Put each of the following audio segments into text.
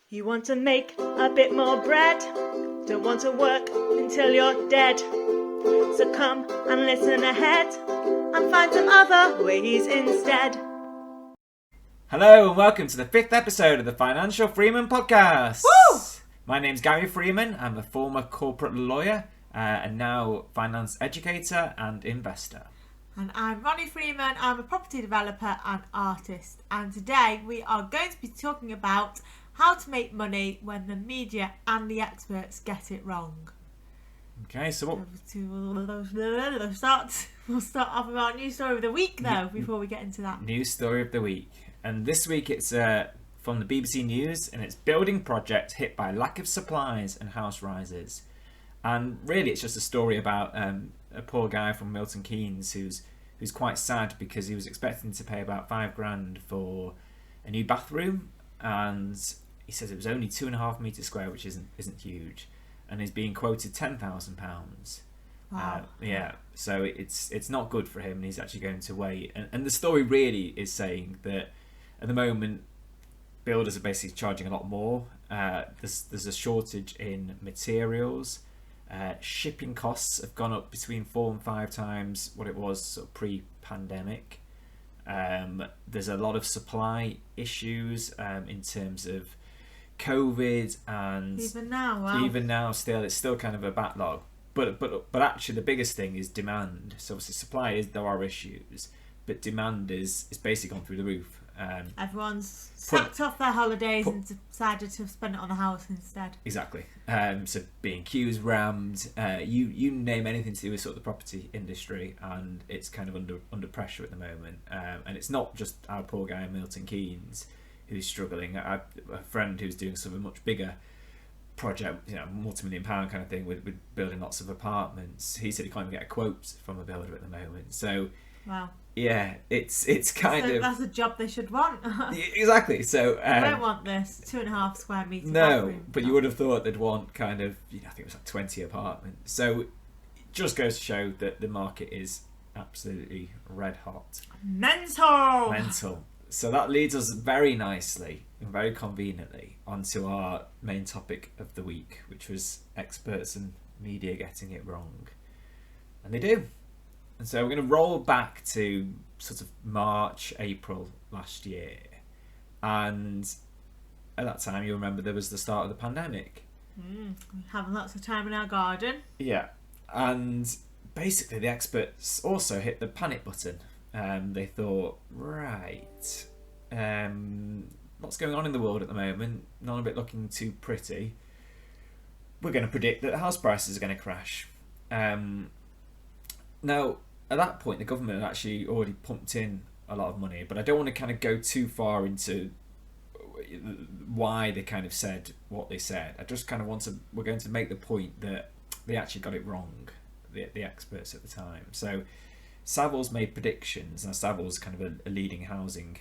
You want to make a bit more bread? Don't want to work until you're dead. So come and listen ahead and find some other ways instead. Hello and welcome to the 5th episode of the Financial Freeman podcast. Woo! My name's Gary Freeman. I'm a former corporate lawyer and now finance educator and investor. And I'm Roni Freeman. I'm a property developer and artist. And today we are going to be talking about how to make money when the media and the experts get it wrong. Okay, so what? We'll start off with our news story of the week, though, before we get into that. News story of the week. And this week it's from the BBC News, and it's building project hit by lack of supplies and house rises. And really it's just a story about a poor guy from Milton Keynes who's quite sad because he was expecting to pay about £5,000 for a new bathroom, and he says it was only 2.5 metres square, which isn't huge, and is being quoted £10,000. Wow. Yeah, so it's not good for him, and he's actually going to wait. And the story really is saying that at the moment builders are basically charging a lot more. There's a shortage in materials. Shipping costs have gone up between 4 and 5 times what it was sort of pre-pandemic. There's a lot of supply issues in terms of COVID, and even now still it's still kind of a backlog. But actually the biggest thing is demand. So obviously supply there are issues, but demand is basically gone through the roof. Everyone's sacked off their holidays and decided to spend it on the house instead. Exactly. So B&Q's rammed, you name anything to do with sort of the property industry, and it's kind of under pressure at the moment. And it's not just our poor guy Milton Keynes who's struggling. I have a friend who's doing sort of a much bigger project, multi-million-pound kind of thing with building lots of apartments. He said he can't even get a quote from a builder at the moment. So wow. Yeah, it's kind of... That's a job they should want. Exactly. So I don't want this 2.5 square metre no, bathroom. but you would have thought they'd want kind of, I think it was like 20 apartments. So it just goes to show that the market is absolutely red hot. Mental. So that leads us very nicely and very conveniently onto our main topic of the week, which was experts and media getting it wrong. And they do. And so we're going to roll back to sort of March, April last year. And at that time, you remember there was the start of the pandemic. Having lots of time in our garden. Yeah. And basically the experts also hit the panic button. They thought, right, what's going on in the world at the moment? None of it looking too pretty. We're going to predict that house prices are going to crash. Now, at that point, the government had actually already pumped in a lot of money, but I don't want to kind of go too far into why they kind of said what they said. I just kind of we're going to make the point that they actually got it wrong, the experts at the time. So Savills made predictions. Now Savills kind of a leading housing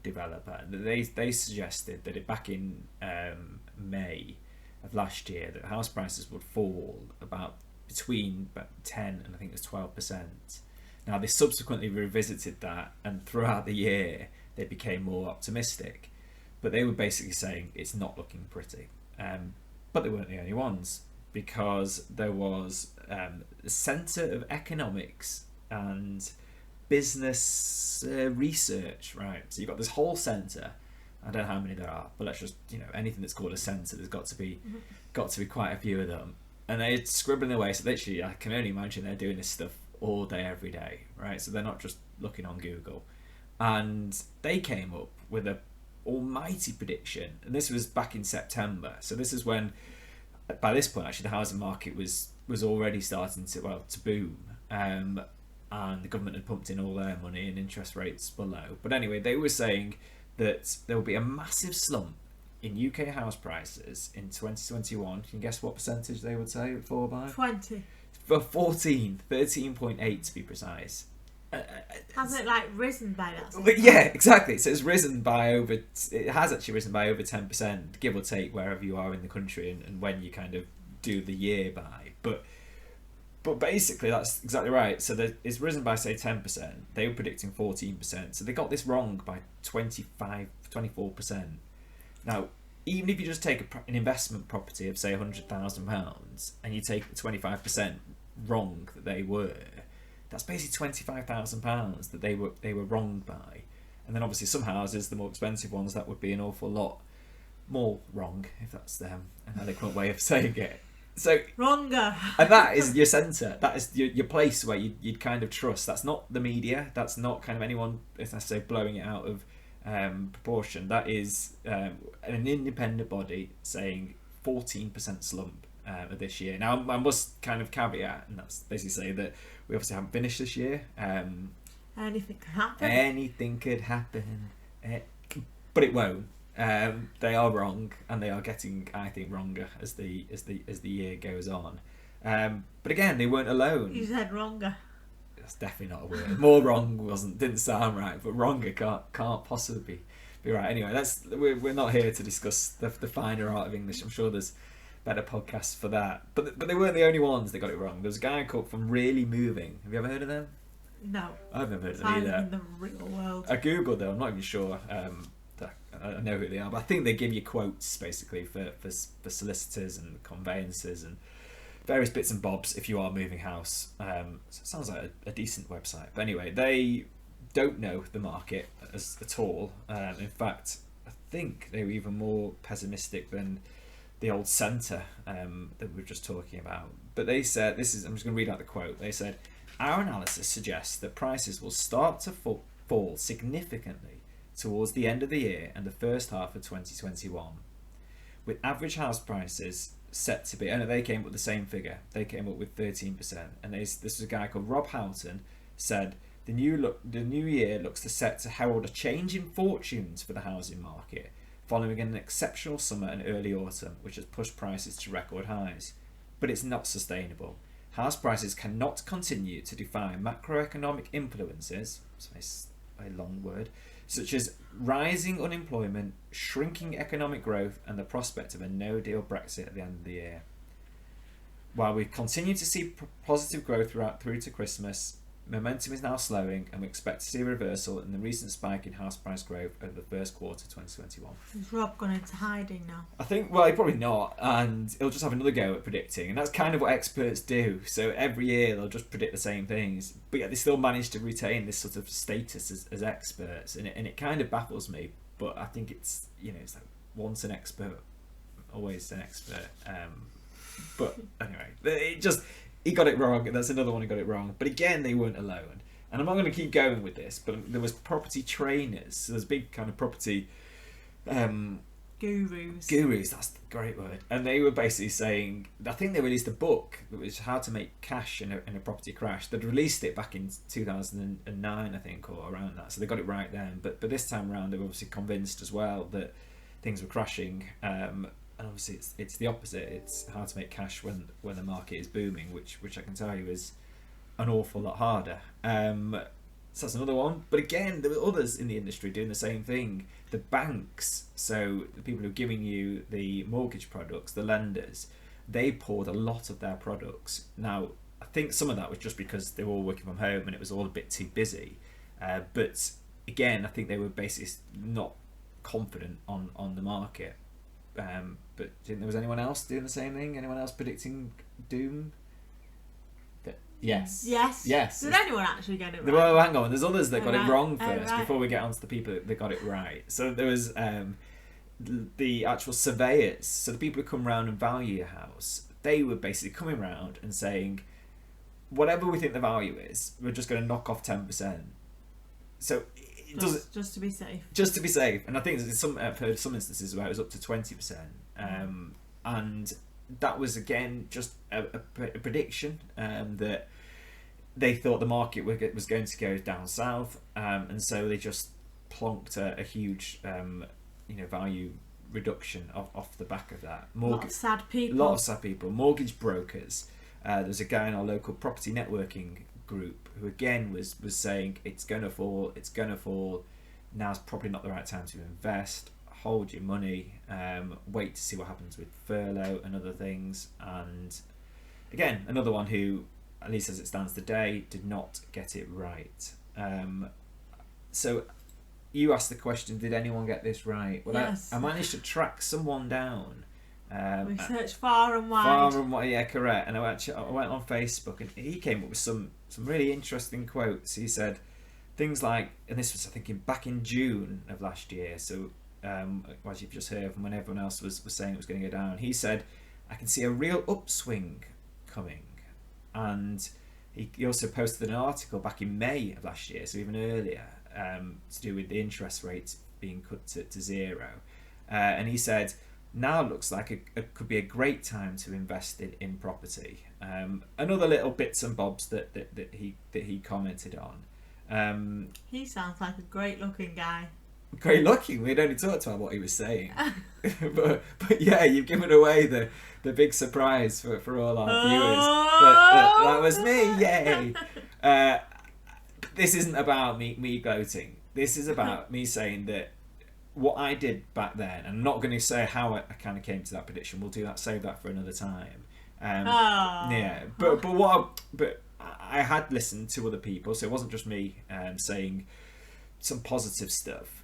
developer. They suggested that back in May of last year that house prices would fall between 10 and I think it was 12%. Now they subsequently revisited that, and throughout the year they became more optimistic. But they were basically saying it's not looking pretty. But they weren't the only ones, because there was the Centre of Economics and Business Research, right? So you've got this whole centre. I don't know how many there are, but let's just, anything that's called a centre, there's got to be quite a few of them. And they're scribbling away. So literally, I can only imagine they're doing this stuff all day, every day, right? So they're not just looking on Google. And they came up with a almighty prediction. And this was back in September. So this is when, by this point, actually, the housing market was already starting to boom. And the government had pumped in all their money and interest rates were low. But anyway, they were saying that there will be a massive slump in UK house prices in 2021. Can you guess what percentage they would say it would fall by? 20. For 13.8 to be precise. Hasn't it risen by that? But yeah, exactly. So it's risen by it has actually risen by over 10%, give or take, wherever you are in the country and when you kind of do the year by. But basically that's exactly right. So it's risen by say 10%. They were predicting 14%. So they got this wrong by 24%. Now, even if you just take an investment property of say £100,000 and you take the 25% wrong that they were, that's basically £25,000 that they were wronged by. And then obviously some houses, the more expensive ones, that would be an awful lot more wrong, if that's an eloquent way of saying it. So Wronger. And that is your centre. That is your place where you'd kind of trust. That's not the media. That's not kind of anyone, as I say, blowing it out of proportion. That is an independent body saying 14% slump of this year. Now, I must kind of caveat, and that's basically say that we obviously haven't finished this year. Anything can happen. Anything could happen, but it won't. They are wrong, and they are getting, I think, wronger as the year goes on. But again, they weren't alone. You said wronger. That's definitely not a word. More wrong didn't sound right, but wronger can't possibly be right. Anyway, we're not here to discuss the finer art of English. I'm sure there's better podcasts for that. But they weren't the only ones that got it wrong. There was a guy called from Really Moving. Have you ever heard of them? No. I've never heard of them Silent either. in the real world. I googled them. I'm not even sure. I know who they are, but I think they give you quotes basically for solicitors and conveyancers and various bits and bobs if you are moving house. So it sounds like a decent website. But anyway, they don't know the market at all. In fact, I think they were even more pessimistic than the old centre that we were just talking about. But they said, I'm just going to read out the quote. They said, "Our analysis suggests that prices will start to fall significantly towards the end of the year and the first half of 2021, with average house prices set to be," and they came up with the same figure, they came up with 13%, and this was a guy called Rob Houghton, said the new year looks set to herald a change in fortunes for the housing market, following an exceptional summer and early autumn, which has pushed prices to record highs. But it's not sustainable. House prices cannot continue to defy macroeconomic influences, it's a long word, such as rising unemployment, shrinking economic growth, and the prospect of a no-deal Brexit at the end of the year. While we continue to see positive growth through to Christmas, momentum is now slowing, and we expect to see a reversal in the recent spike in house price growth over the first quarter 2021. Is Rob gone into hiding now? I think, well, he probably not, and he'll just have another go at predicting, and that's kind of what experts do. So every year they'll just predict the same things, but yet they still manage to retain this sort of status as experts, and it kind of baffles me. But I think it's it's like once an expert, always an expert. But anyway, he got it wrong, and that's another one who got it wrong. But again, they weren't alone. And I'm not going to keep going with this, but there was property trainers. So there's big kind of property gurus, that's the great word. And they were basically saying, I think they released a book that was how to make cash in a property crash. They'd released it back in 2009, I think, or around that. So they got it right then. But this time around, they were obviously convinced as well that things were crashing. And obviously it's the opposite. It's how to make cash when the market is booming, which I can tell you is an awful lot harder. So that's another one. But again, there were others in the industry doing the same thing. The banks, so the people who are giving you the mortgage products, the lenders, they poured a lot of their products. Now, I think some of that was just because they were all working from home and it was all a bit too busy. But again, I think they were basically not confident on the market. But do you think there was anyone else doing the same thing? Anyone else predicting doom? Yes. Did anyone actually get it right? Well, hang on. There's others that got it wrong first right. before we get on to the people that got it right. So there was the actual surveyors. So the people who come around and value your house, they were basically coming around and saying, whatever we think the value is, we're just going to knock off 10%. So it doesn't, just to be safe. Just to be safe. And I think I've heard some instances where it was up to 20%. And that was again just a prediction that they thought the market was going to go down south, and so they just plonked a huge value reduction off the back of that. A lot of sad people. Mortgage brokers. There's a guy in our local property networking group who again was saying it's going to fall. Now's probably not the right time to invest. Hold your money, wait to see what happens with furlough and other things. And again, another one who, at least as it stands today, did not get it right. So you asked the question, did anyone get this right? Well, Yes. I managed to track someone down. We searched far and wide. Far and wide, yeah, correct. And I went on Facebook, and he came up with some really interesting quotes. He said things like, and this was, I think, back in June of last year. So, as you've just heard, from when everyone else was saying it was going to go down, he said, "I can see a real upswing coming." And he also posted an article back in May of last year, so even earlier, to do with the interest rates being cut to zero. And he said, now it looks like it could be a great time to invest in property. And other little bits and bobs that he commented on. He sounds like a great looking guy. Great looking. We'd only talked about what he was saying, but yeah, you've given away the big surprise for all our viewers. That was me. Yay! This isn't about me gloating. This is about me saying that what I did back then. And I'm not going to say how I kind of came to that prediction. We'll do that. Save that for another time. Yeah, but I had listened to other people, so it wasn't just me saying some positive stuff.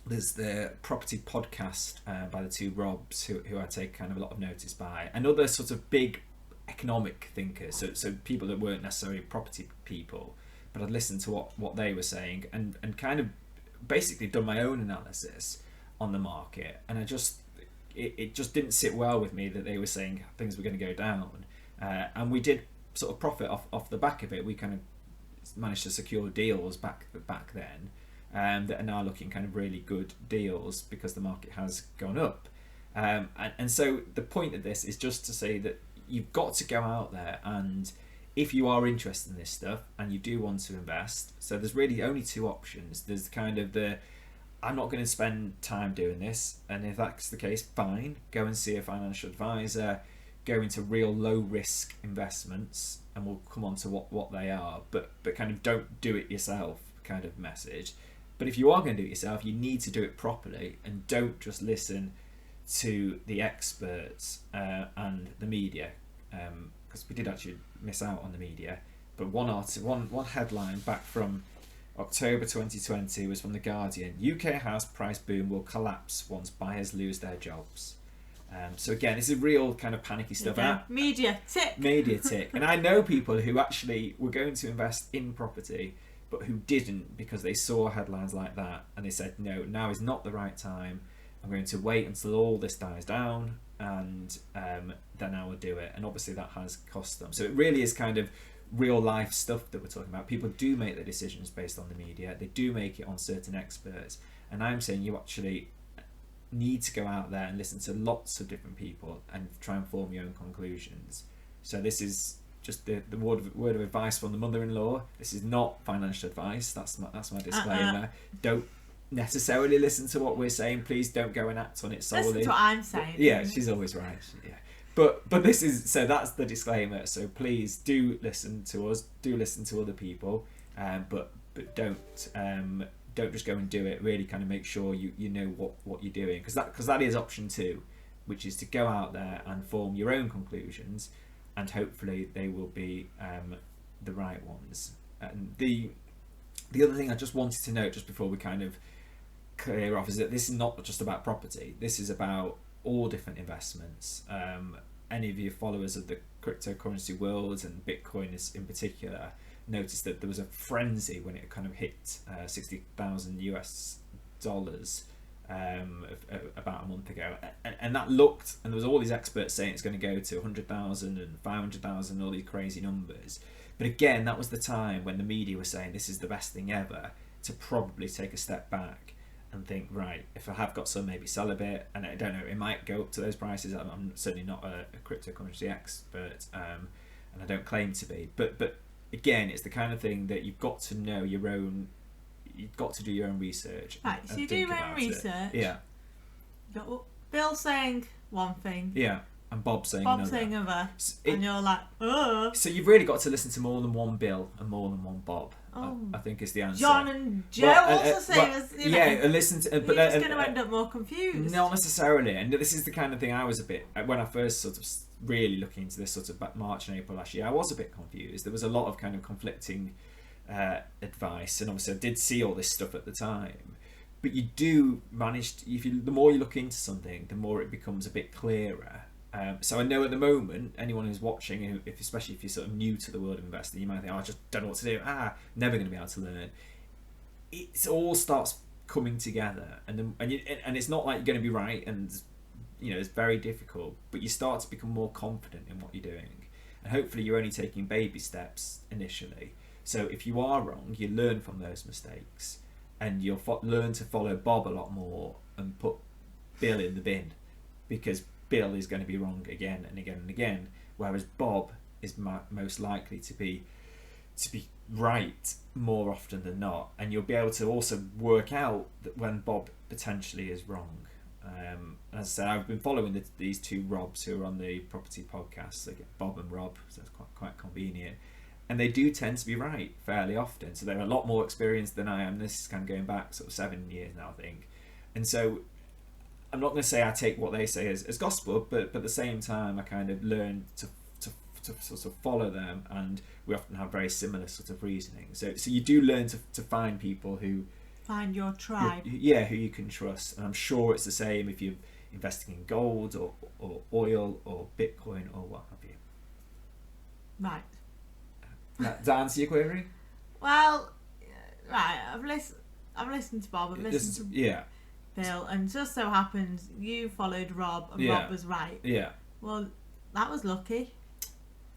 There's the property podcast by the two Robs, who I take kind of a lot of notice by, and other sort of big economic thinkers, so people that weren't necessarily property people, but I'd listened to what they were saying, and kind of basically done my own analysis on the market, and it just didn't sit well with me that they were saying things were going to go down, and we did sort of profit off the back of it. We kind of managed to secure deals back then that are now looking kind of really good deals because the market has gone up, and so the point of this is just to say that you've got to go out there, and if you are interested in this stuff and you do want to invest, so there's really only two options. There's kind of I'm not going to spend time doing this, and if that's the case, fine, go and see a financial advisor, go into real low risk investments, and we'll come on to what they are, but kind of don't do it yourself kind of message. But if you are going to do it yourself, you need to do it properly, and don't just listen to the experts and the media, because we did actually miss out on the media. But one headline back from October 2020 was from The Guardian: UK house price boom will collapse once buyers lose their jobs. So again, this is real kind of panicky stuff. Okay. Media tick. And I know people who actually were going to invest in property, but who didn't because they saw headlines like that, and they said, no, now is not the right time. I'm going to wait until all this dies down, and then I will do it. And obviously that has cost them. So it really is kind of real life stuff that we're talking about. People do make their decisions based on the media. They do make it on certain experts. And I'm saying you actually need to go out there and listen to lots of different people and try and form your own conclusions. So this is just the word of advice from the mother-in-law. This is not financial advice. That's my disclaimer. Don't necessarily listen to what we're saying. Please don't go and act on it solely. Listen to what I'm saying. Yeah, she's always right. Yeah, but this is, so that's the disclaimer. So please do listen to us. Do listen to other people. But don't just go and do it. Really kind of make sure you know what you're doing, because that is option 2, which is to go out there and form your own conclusions, and hopefully they will be the right ones. And the other thing I just wanted to note just before we kind of clear off is that this is not just about property. This is about all different investments. Any of your followers of the cryptocurrency world, and Bitcoin is in particular, noticed that there was a frenzy when it kind of hit $60,000 about a month ago, and that looked, and there was all these experts saying it's going to go to 100,000 and 500,000, all these crazy numbers. But again, that was the time when the media was saying this is the best thing ever, to probably take a step back and think, right, if I have got some, maybe sell a bit. And I don't know, it might go up to those prices. I'm certainly not a cryptocurrency expert, and I don't claim to be, but again, it's the kind of thing that you've got to know you've got to do your own research. Right, so you do your own research. Yeah. You got Bill saying one thing. Yeah, and Bob saying Bob another. saying other. And you're like, oh. So you've really got to listen to more than one Bill and more than one Bob. Oh. I think is the answer. John and Joe also saying, you know, yeah, listen to. But you're just going to end up more confused. Not necessarily, and this is the kind of thing I was a bit, when I first sort of really looking into this sort of March and April last year, I was a bit confused. There was a lot of kind of conflicting advice, and obviously I did see all this stuff at the time. But you do manage to, the more you look into something, the more it becomes a bit clearer. So I know at the moment, anyone who's watching, especially if you're sort of new to the world of investing, you might think, I just don't know what to do. Never going to be able to learn. It all starts coming together, and it's not like you're going to be right, and it's very difficult. But you start to become more confident in what you're doing, and hopefully you're only taking baby steps initially. So if you are wrong, you learn from those mistakes, and you'll learn to follow Bob a lot more and put Bill in the bin, because Bill is going to be wrong again and again and again, whereas Bob is most likely to be right more often than not, and you'll be able to also work out that when Bob potentially is wrong. As I said, I've been following these two Robs who are on the property podcast. They get Bob and Rob, so it's quite convenient, and they do tend to be right fairly often. So they're a lot more experienced than I am. This is kind of going back sort of 7 years now, I think, and so I'm not going to say I take what they say as gospel, but at the same time, I kind of learn to sort of follow them, and we often have very similar sort of reasoning. So you do learn to find people who find your tribe. who you can trust, and I'm sure it's the same if you're investing in gold or oil or Bitcoin or what have you. Right. Does that answer your query? Well, right. I've listened to Bob. I've listened to Bill, and just so happens you followed Rob, and Rob was right. Yeah. Well, that was lucky.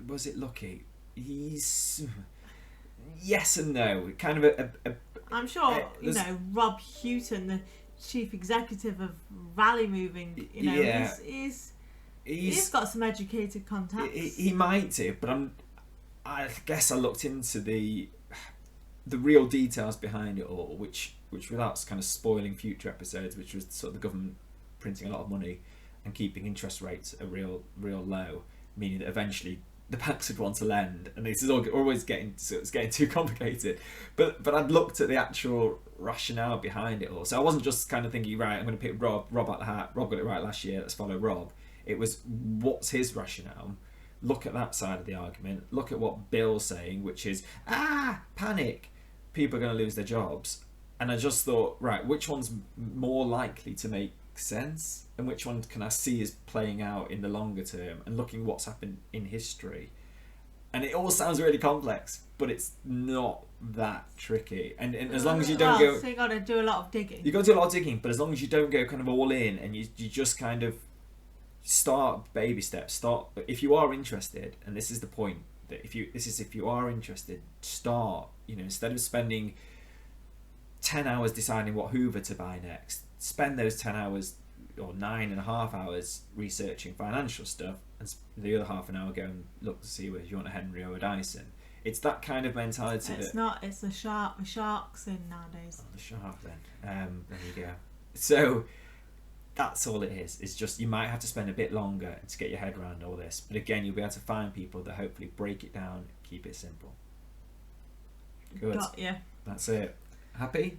Was it lucky? He's yes and no. Kind of I'm sure Rob Houghton, the chief executive of Rally Moving, he's got some educated contacts. He might do, but I guess I looked into the real details behind it all, which without kind of spoiling future episodes, which was sort of the government printing a lot of money and keeping interest rates at real low, meaning that eventually the banks would want to lend, and this is always getting too complicated. But I'd looked at the actual rationale behind it all, so I wasn't just kind of thinking, right, I'm going to pick Rob out the hat. Rob got it right last year, let's follow Rob. It was, what's his rationale? Look at that side of the argument. Look at what Bill's saying, which is panic, people are going to lose their jobs. And I just thought, right, which one's more likely to make sense, and which one can I see is playing out in the longer term, and looking what's happened in history. And it all sounds really complex, but it's not that tricky. And as long as you don't go, so you got to do a lot of digging. You got to do a lot of digging, but as long as you don't go kind of all in, and you just kind of start baby steps. If you are interested, and this is the point, that if you are interested, start. Instead of spending 10 hours deciding what Hoover to buy next, spend those 10 hours or 9.5 hours researching financial stuff, and the other half an hour go and look to see whether you want a Henry or a Dyson. It's that kind of mentality. It's the sharks in nowadays. The shark then. There you go. So that's all it is. It's just you might have to spend a bit longer to get your head around all this, but again, you'll be able to find people that hopefully break it down, keep it simple. Good. Got you. That's it. Happy?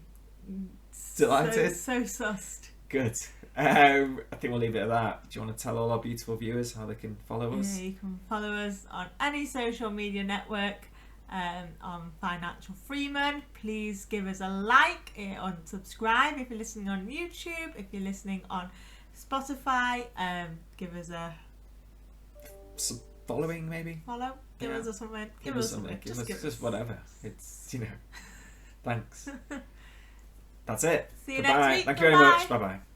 Delighted? So sussed. Good. I think we'll leave it at that. Do you want to tell all our beautiful viewers how they can follow us? Yeah, you can follow us on any social media network, on Financial Freeman. Please give us a like and subscribe if you're listening on YouTube. If you're listening on Spotify, give us a following, maybe. Follow. Give us a something. Give us something. Just whatever. It's thanks. That's it. See you Goodbye. next week. Thank you very much. Bye bye.